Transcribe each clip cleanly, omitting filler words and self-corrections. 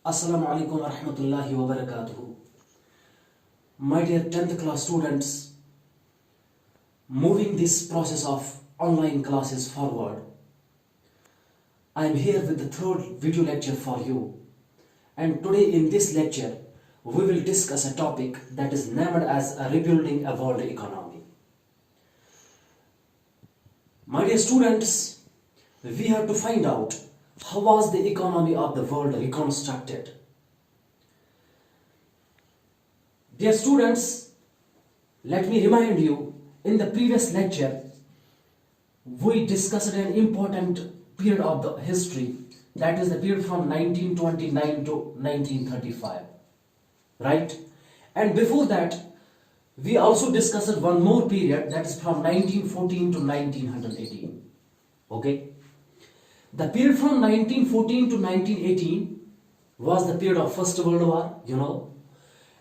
Assalamu alaikum wa rahmatullahi wa barakatuhu. My dear 10th class students, moving this process of online classes forward, I am here with the third video lecture for you. And today in this lecture, we will discuss a topic that is named as rebuilding a world economy. My dear students, we have to find out how was the economy of the world reconstructed. Dear students, let me remind you, in the previous lecture, we discussed an important period of the history, that is the period from 1929 to 1935, right? And before that, we also discussed one more period, that is from 1914 to 1918, okay? The period from 1914 to 1918 was the period of First World War,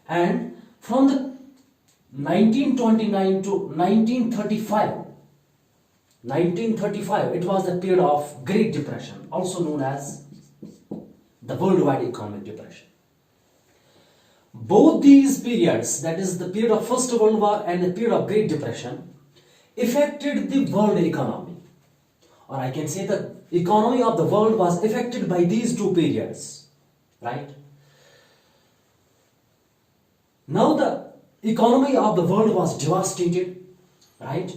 and from the 1929 to 1935, it was the period of Great Depression, also known as the Worldwide Economic Depression. Both these periods, that is the period of First World War and the period of Great Depression, affected the world economy. Or I can say the economy of the world was affected by these two periods, right? Now the economy of the world was devastated, right?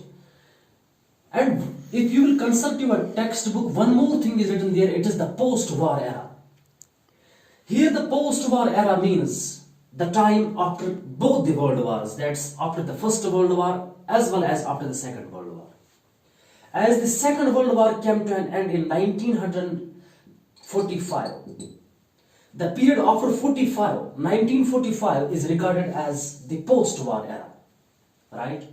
And if you will consult your textbook, one more thing is written there, it is the post-war era. Here the post-war era means the time after both the world wars, that's after the First World War as well as after the Second World War. As the Second World War came to an end in 1945, the period after 1945 is regarded as the post-war era, right?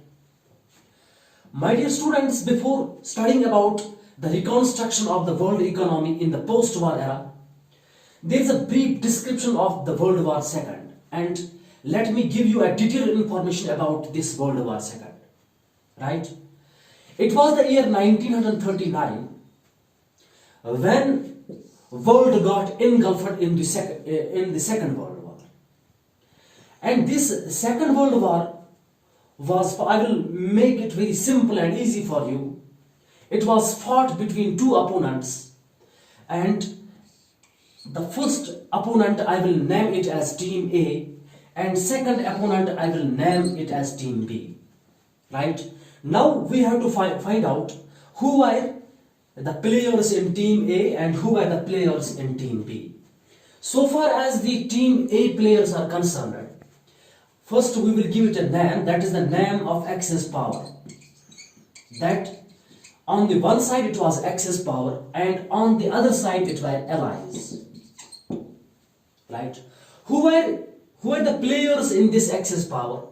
My dear students, before studying about the reconstruction of the world economy in the post-war era, there is a brief description of the World War II, and let me give you a detailed information about this World War II, right? It was the year 1939 when world got engulfed in the Second World War. And this Second World War was, I will make it very simple and easy for you. It was fought between two opponents, and the first opponent I will name it as Team A, and second opponent I will name it as Team B, right? Now we have to find out who are the players in Team A and who are the players in Team B. So far as the Team A players are concerned, first we will give it a name, that is the name of Axis power. That on the one side it was Axis power and on the other side it were Allies. Right? Who are the players in this Axis power?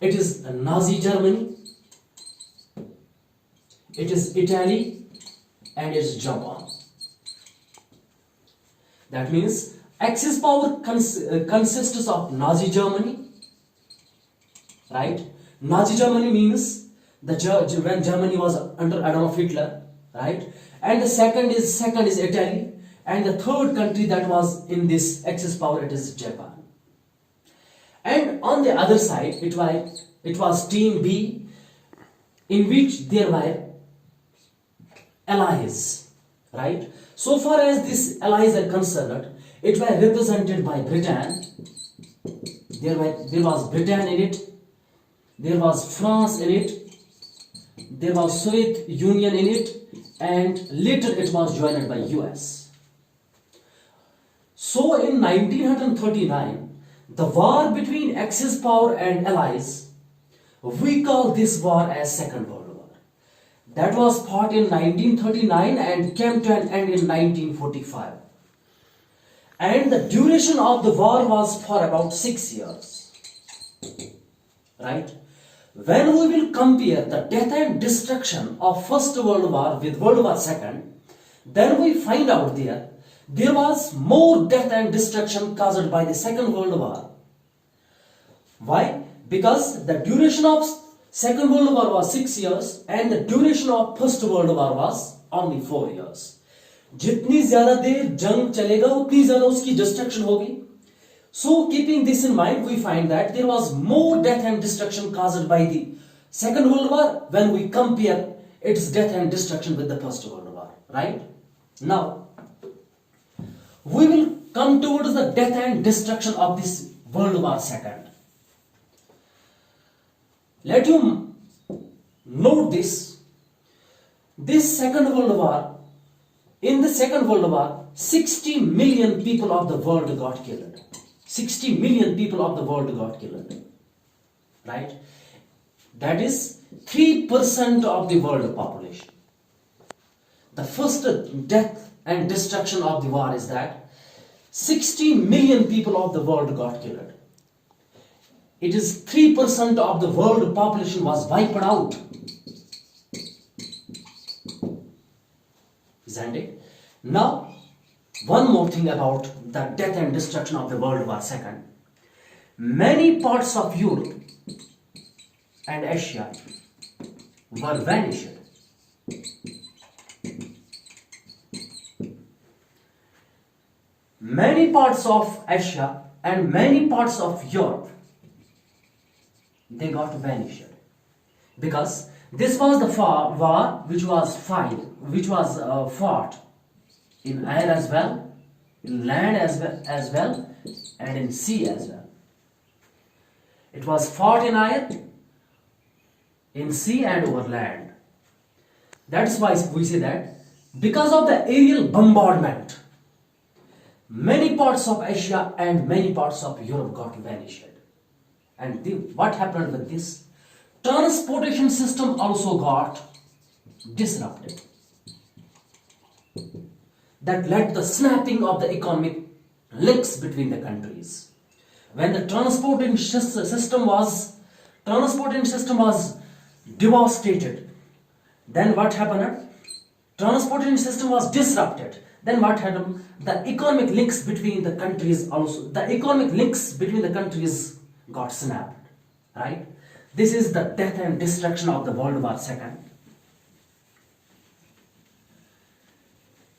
It is Nazi Germany, it is Italy, and it is Japan. That means Axis power consists of Nazi Germany, right? Nazi Germany means when Germany was under Adolf Hitler, right? And the second is Italy, and the third country that was in this Axis power, it is Japan. And on the other side, it was Team B, in which there were Allies, right? So far as these Allies are concerned, it were represented by Britain. There was Britain in it, there was France in it, there was Soviet Union in it, and later it was joined by US. So in 1939, the war between Axis power and Allies, we call this war as Second World War. That was fought in 1939 and came to an end in 1945. And the duration of the war was for about 6 years, right? When we will compare the death and destruction of First World War with World War II, then we find out there was more death and destruction caused by the Second World War. Why? Because the duration of Second World War was 6 years and the duration of First World War was only 4 years. जितनी ज्यादा देर जंग चलेगा उतनी ज्यादा उसकी destruction होगी. So keeping this in mind, we find that there was more death and destruction caused by the Second World War when we compare its death and destruction with the First World War, right? Now, we will come towards the death and destruction of this World War II. Let you note this. This Second World War, in the Second World War, 60 million people of the world got killed. 60 million people of the world got killed. Right? That is 3% of the world population. The first death and destruction of the war is that 60 million people of the world got killed. It is 3% of the world population was wiped out. Isn't it? Now, one more thing about the death and destruction of the World War II. Many parts of Europe and Asia were vanished. Many parts of Asia and many parts of Europe, they got vanished. Because this was the war which was fought in air as well, in land as well, and in sea as well. It was fought in air, in sea and over land. That's why we say that because of the aerial bombardment, many parts of Asia and many parts of Europe got vanished. And what happened with this? Transportation system also got disrupted. That led to the snapping of the economic links between the countries. When the transportation system was devastated, then what happened? Transportation system was disrupted. Then what happened? The economic links between the countries got snapped. Right? This is the death and destruction of the World War II.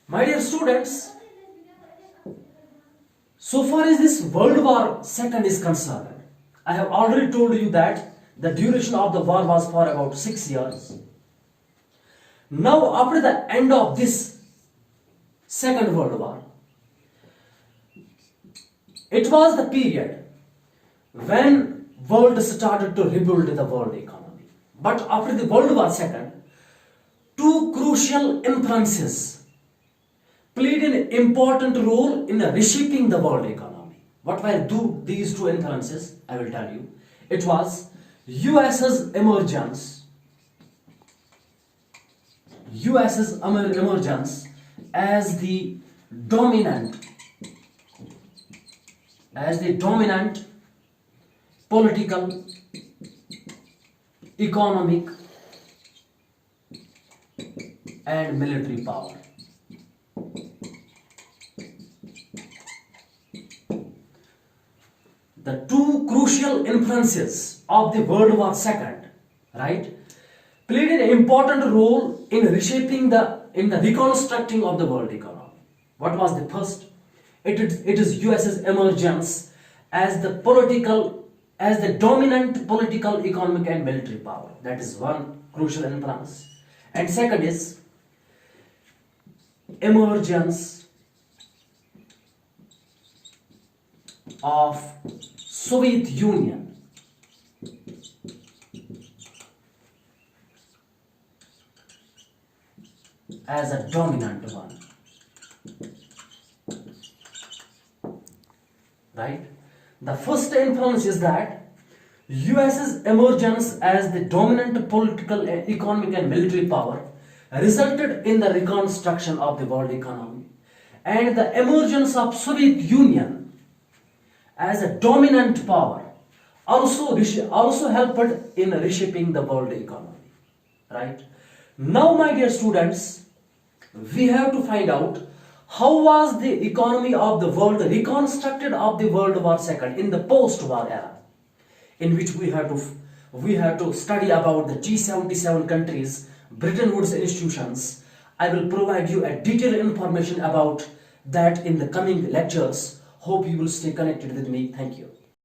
My dear students, so far as this World War II is concerned, I have already told you that the duration of the war was for about 6 years. Now, after the end of this Second World War, it was the period when world started to rebuild the world economy. But after the World War II, two crucial influences played an important role in reshaping the world economy. What were these two influences? I will tell you. It was US's emergence as the dominant political, economic and military power. The two crucial influences of the World War II, right, played an important role in reshaping in the reconstructing of the world economy. What was the first? It is US's emergence as the dominant political, economic and military power. That is one crucial influence. And second is emergence of Soviet Union as a dominant one. Right? The first influence is that US's emergence as the dominant political, economic and military power resulted in the reconstruction of the world economy, and the emergence of Soviet Union as a dominant power also helped in reshaping the world economy. Right? Now, my dear students, we have to find out how was the economy of the world reconstructed of the World War II in the post-war era, in which we have to study about the G77 countries, Bretton Woods institutions, I will provide you a detailed information about that in the coming lectures. Hope you will stay connected with me. Thank you.